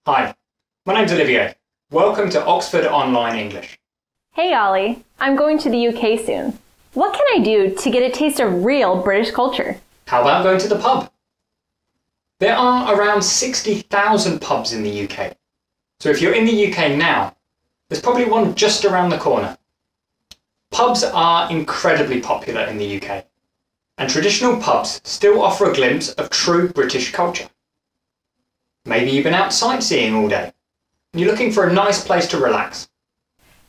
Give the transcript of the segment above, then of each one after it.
Hi, my name's Olivier. Welcome to Oxford Online English. Hey Ollie, I'm going to the UK soon. What can I do to get a taste of real British culture? How about going to the pub? There are around 60,000 pubs in the UK. So if you're in the UK now, there's probably one just around the corner. Pubs are incredibly popular in the UK, and traditional pubs still offer a glimpse of true British culture. Maybe you've been out sightseeing all day, and you're looking for a nice place to relax.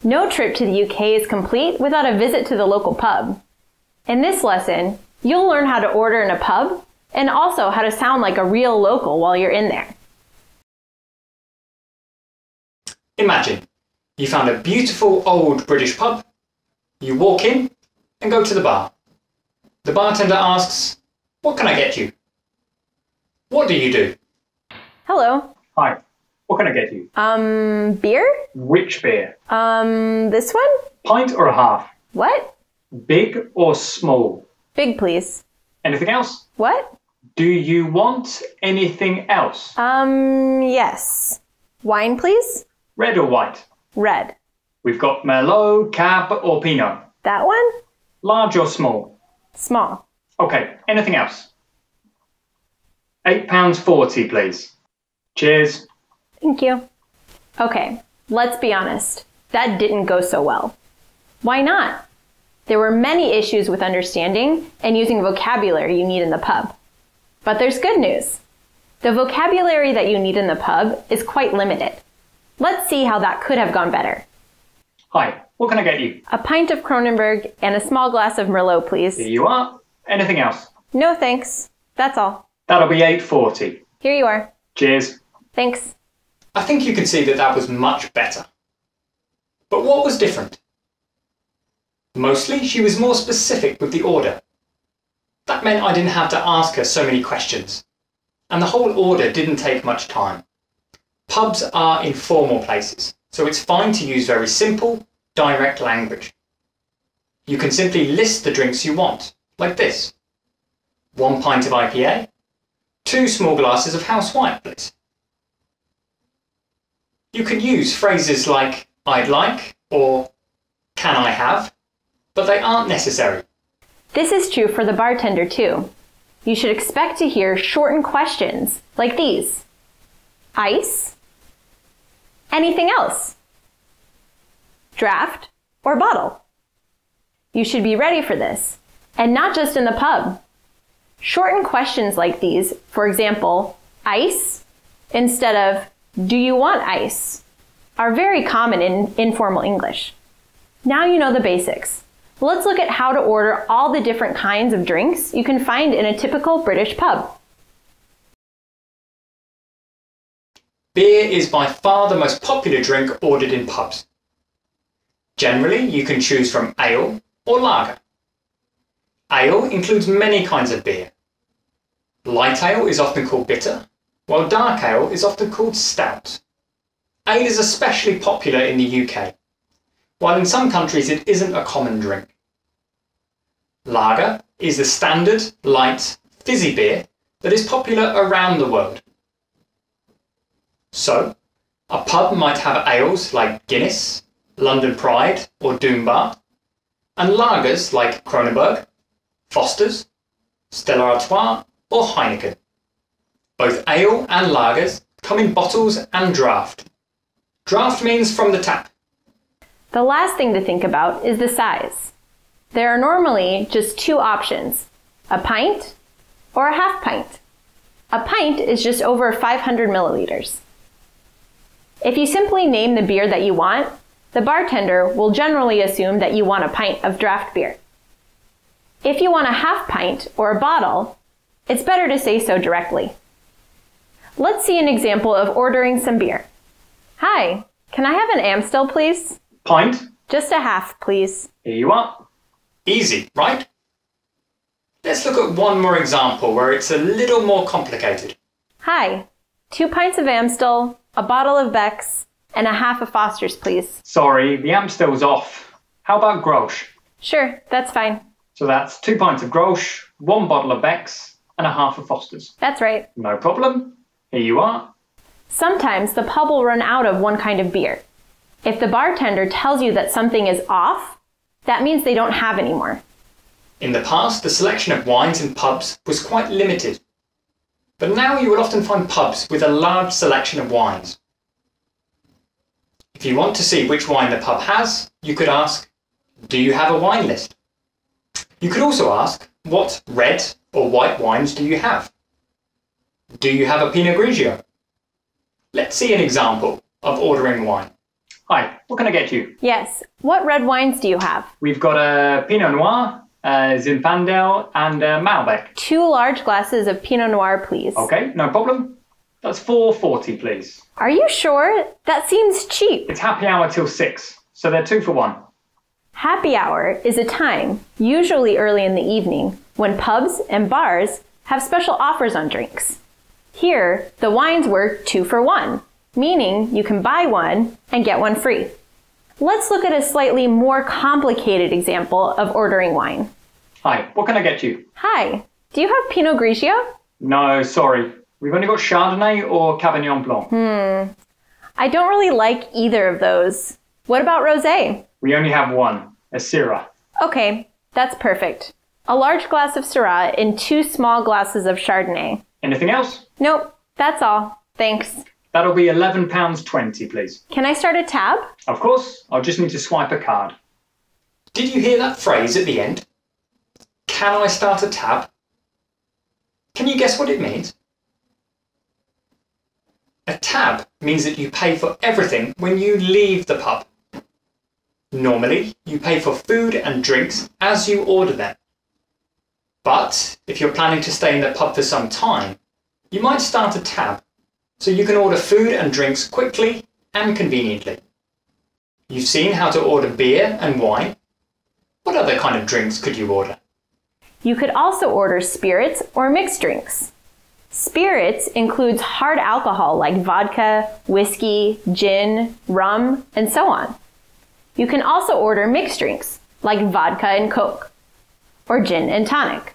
No trip to the UK is complete without a visit to the local pub. In this lesson, you'll learn how to order in a pub and also how to sound like a real local while you're in there. Imagine you found a beautiful old British pub, you walk in and go to the bar. The bartender asks, "What can I get you?" What do you do? Hello. Hi, what can I get you? Beer? Which beer? This one? Pint or a half? What? Big or small? Big, please. Anything else? What? Do you want anything else? Yes. Wine, please? Red or white? Red. We've got Merlot, Cab or Pinot. That one? Large or small? Small. Okay, anything else? £8.40, please. Cheers. Thank you. Okay, let's be honest. That didn't go so well. Why not? There were many issues with understanding and using vocabulary you need in the pub. But there's good news. The vocabulary that you need in the pub is quite limited. Let's see how that could have gone better. Hi, what can I get you? A pint of Kronenberg and a small glass of Merlot, please. Here you are. Anything else? No thanks. That's all. That'll be £8.40. Here you are. Cheers. Thanks. I think you can see that that was much better. But what was different? Mostly, she was more specific with the order. That meant I didn't have to ask her so many questions. And the whole order didn't take much time. Pubs are informal places, so it's fine to use very simple, direct language. You can simply list the drinks you want, like this. 1 pint of IPA, 2 small glasses of house white, please. You can use phrases like "I'd like" or "Can I have?", but they aren't necessary. This is true for the bartender too. You should expect to hear shortened questions like these. Ice? Anything else? Draft or bottle? You should be ready for this, and not just in the pub. Shortened questions like these, for example, ice instead of "Do you want ice?" are very common in informal English. Now you know the basics. Let's look at how to order all the different kinds of drinks you can find in a typical British pub. Beer is by far the most popular drink ordered in pubs. Generally, you can choose from ale or lager. Ale includes many kinds of beer. Light ale is often called bitter, while dark ale is often called stout. Ale is especially popular in the UK, while in some countries it isn't a common drink. Lager is the standard, light, fizzy beer that is popular around the world. So, a pub might have ales like Guinness, London Pride or Doombar, and lagers like Kronenberg, Foster's, Stella Artois or Heineken. Both ale and lagers come in bottles and draft. Draft means from the tap. The last thing to think about is the size. There are normally just 2 options, a pint or a half pint. A pint is just over 500 milliliters. If you simply name the beer that you want, the bartender will generally assume that you want a pint of draft beer. If you want a half pint or a bottle, it's better to say so directly. Let's see an example of ordering some beer. Hi, can I have an Amstel, please? Pint? Just a half, please. Here you are. Easy, right? Let's look at one more example where it's a little more complicated. Hi, 2 pints of Amstel, a bottle of Beck's, and a half of Foster's, please. Sorry, the Amstel's off. How about Grolsch? Sure, that's fine. So that's 2 pints of Grolsch, 1 bottle of Beck's, and a half of Foster's. That's right. No problem. Here you are. Sometimes the pub will run out of one kind of beer. If the bartender tells you that something is off, that means they don't have any more. In the past, the selection of wines in pubs was quite limited. But now you will often find pubs with a large selection of wines. If you want to see which wine the pub has, you could ask, "Do you have a wine list?" You could also ask, "What red or white wines do you have?" "Do you have a Pinot Grigio?" Let's see an example of ordering wine. Hi, what can I get you? Yes, what red wines do you have? We've got a Pinot Noir, Zinfandel and Malbec. 2 large glasses of Pinot Noir, please. Okay, no problem. That's $4.40, please. Are you sure? That seems cheap. It's happy hour till 6, so they're 2 for 1. Happy hour is a time, usually early in the evening, when pubs and bars have special offers on drinks. Here, the wines were 2 for 1, meaning you can buy one and get one free. Let's look at a slightly more complicated example of ordering wine. Hi, what can I get you? Hi, do you have Pinot Grigio? No, sorry. We've only got Chardonnay or Cabernet Blanc. I don't really like either of those. What about rosé? We only have one, a Syrah. Okay, that's perfect. A large glass of Syrah and 2 small glasses of Chardonnay. Anything else? Nope, that's all. Thanks. That'll be £11.20, please. Can I start a tab? Of course, I'll just need to swipe a card. Did you hear that phrase at the end? Can I start a tab? Can you guess what it means? A tab means that you pay for everything when you leave the pub. Normally, you pay for food and drinks as you order them. But if you're planning to stay in the pub for some time, you might start a tab so you can order food and drinks quickly and conveniently. You've seen how to order beer and wine. What other kind of drinks could you order? You could also order spirits or mixed drinks. Spirits includes hard alcohol like vodka, whiskey, gin, rum, and so on. You can also order mixed drinks like vodka and Coke, or gin and tonic.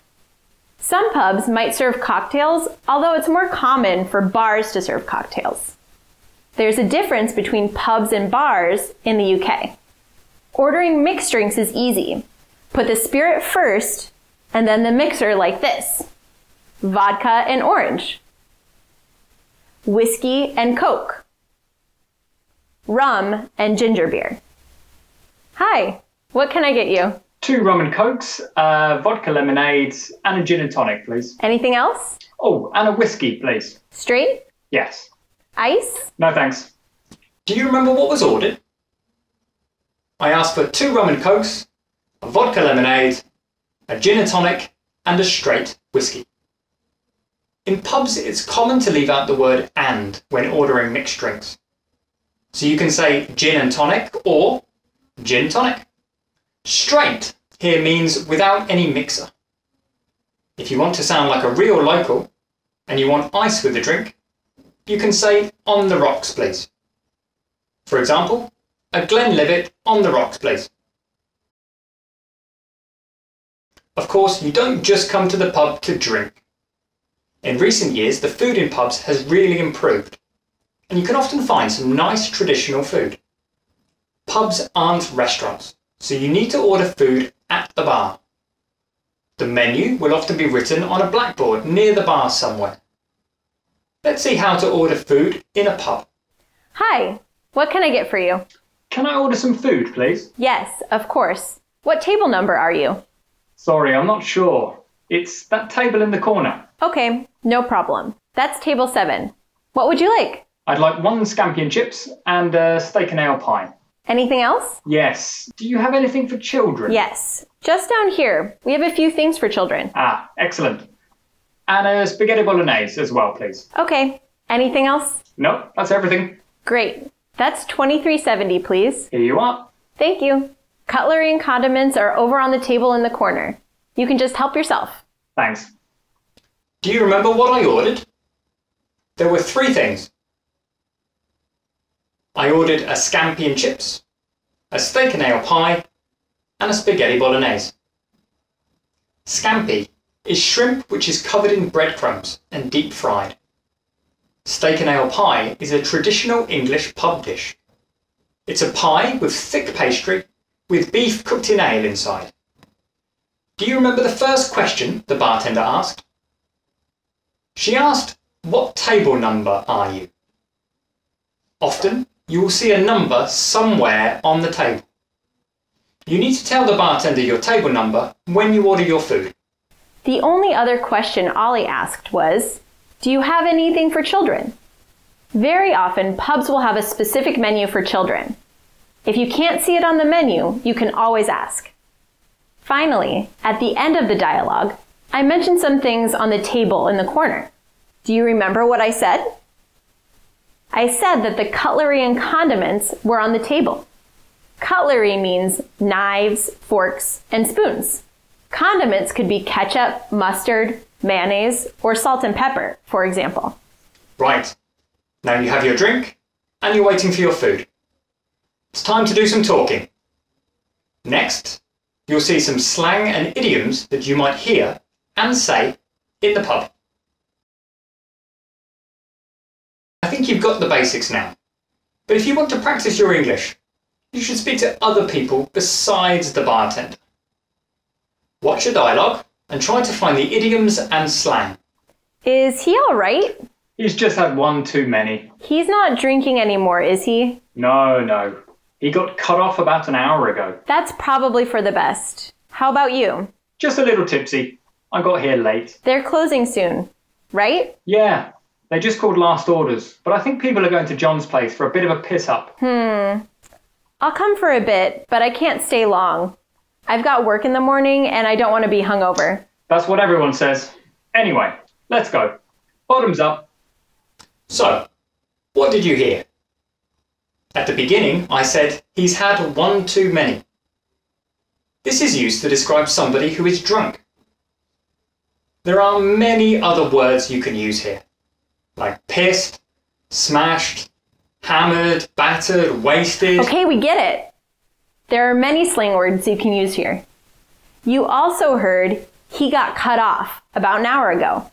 Some pubs might serve cocktails, although it's more common for bars to serve cocktails. There's a difference between pubs and bars in the UK. Ordering mixed drinks is easy. Put the spirit first, and then the mixer like this. Vodka and orange. Whiskey and Coke. Rum and ginger beer. Hi, what can I get you? 2 rum and cokes, vodka lemonades, and a gin and tonic, please. Anything else? Oh, and a whiskey, please. Straight? Yes. Ice? No, thanks. Do you remember what was ordered? I asked for 2 rum and cokes, a vodka lemonade, a gin and tonic, and a straight whiskey. In pubs, it's common to leave out the word "and" when ordering mixed drinks. So you can say gin and tonic or gin tonic. Straight here means without any mixer. If you want to sound like a real local and you want ice with the drink, you can say "on the rocks, please." For example, a Glenlivet on the rocks, please. Of course, you don't just come to the pub to drink. In recent years, the food in pubs has really improved, and you can often find some nice traditional food. Pubs aren't restaurants, so you need to order food at the bar. The menu will often be written on a blackboard near the bar somewhere. Let's see how to order food in a pub. Hi, what can I get for you? Can I order some food, please? Yes, of course. What table number are you? Sorry, I'm not sure. It's that table in the corner. Okay, no problem. That's table 7. What would you like? I'd like 1 scampi and chips and a steak and ale pie. Anything else? Yes. Do you have anything for children? Yes. Just down here, we have a few things for children. Ah, excellent. And a spaghetti bolognese as well, please. Okay. Anything else? No, that's everything. Great. That's $23.70, please. Here you are. Thank you. Cutlery and condiments are over on the table in the corner. You can just help yourself. Thanks. Do you remember what I ordered? There were 3 things. I ordered a scampi and chips, a steak and ale pie, and a spaghetti bolognese. Scampi is shrimp which is covered in breadcrumbs and deep fried. Steak and ale pie is a traditional English pub dish. It's a pie with thick pastry with beef cooked in ale inside. Do you remember the first question the bartender asked? She asked, "What table number are you?" Often, you will see a number somewhere on the table. You need to tell the bartender your table number when you order your food. The only other question Ollie asked was, "Do you have anything for children?" Very often, pubs will have a specific menu for children. If you can't see it on the menu, you can always ask. Finally, at the end of the dialogue, I mentioned some things on the table in the corner. Do you remember what I said? I said that the cutlery and condiments were on the table. Cutlery means knives, forks, and spoons. Condiments could be ketchup, mustard, mayonnaise, or salt and pepper, for example. Right. Now you have your drink and you're waiting for your food. It's time to do some talking. Next, you'll see some slang and idioms that you might hear and say in the pub. I think you've got the basics now, but if you want to practice your English, you should speak to other people besides the bartender. Watch your dialogue and try to find the idioms and slang. Is he all right? He's just had one too many. He's not drinking anymore, is he? No. He got cut off about an hour ago. That's probably for the best. How about you? Just a little tipsy. I got here late. They're closing soon, right? Yeah, they just called last orders, but I think people are going to John's place for a bit of a piss-up. I'll come for a bit, but I can't stay long. I've got work in the morning and I don't want to be hungover. That's what everyone says. Anyway, let's go. Bottoms up. So, what did you hear? At the beginning, I said, he's had one too many. This is used to describe somebody who is drunk. There are many other words you can use here, like pissed, smashed, hammered, battered, wasted. Okay, we get it. There are many slang words you can use here. You also heard, he got cut off about an hour ago.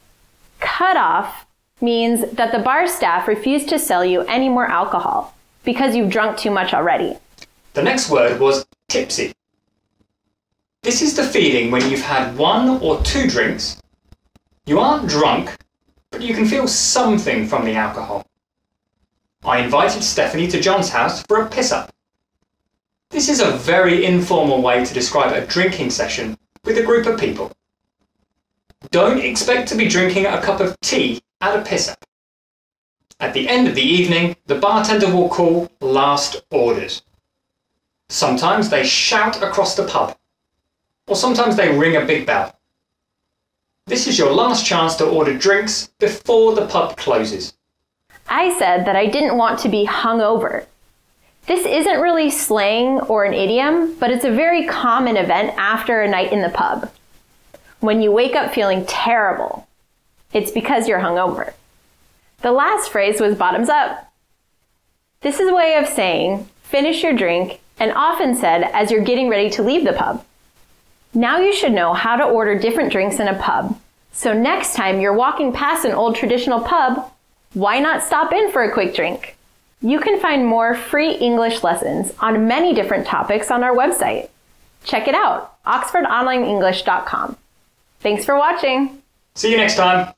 Cut off means that the bar staff refused to sell you any more alcohol because you've drunk too much already. The next word was tipsy. This is the feeling when you've had one or two drinks. You aren't drunk, but you can feel something from the alcohol. I invited Stephanie to John's house for a piss-up. This is a very informal way to describe a drinking session with a group of people. Don't expect to be drinking a cup of tea at a piss-up. At the end of the evening, the bartender will call last orders. Sometimes they shout across the pub, or sometimes they ring a big bell. This is your last chance to order drinks before the pub closes. I said that I didn't want to be hungover. This isn't really slang or an idiom, but it's a very common event after a night in the pub. When you wake up feeling terrible, it's because you're hungover. The last phrase was bottoms up. This is a way of saying, finish your drink, and often said as you're getting ready to leave the pub. Now you should know how to order different drinks in a pub. So next time you're walking past an old traditional pub, why not stop in for a quick drink? You can find more free English lessons on many different topics on our website. Check it out, oxfordonlineenglish.com. Thanks for watching. See you next time.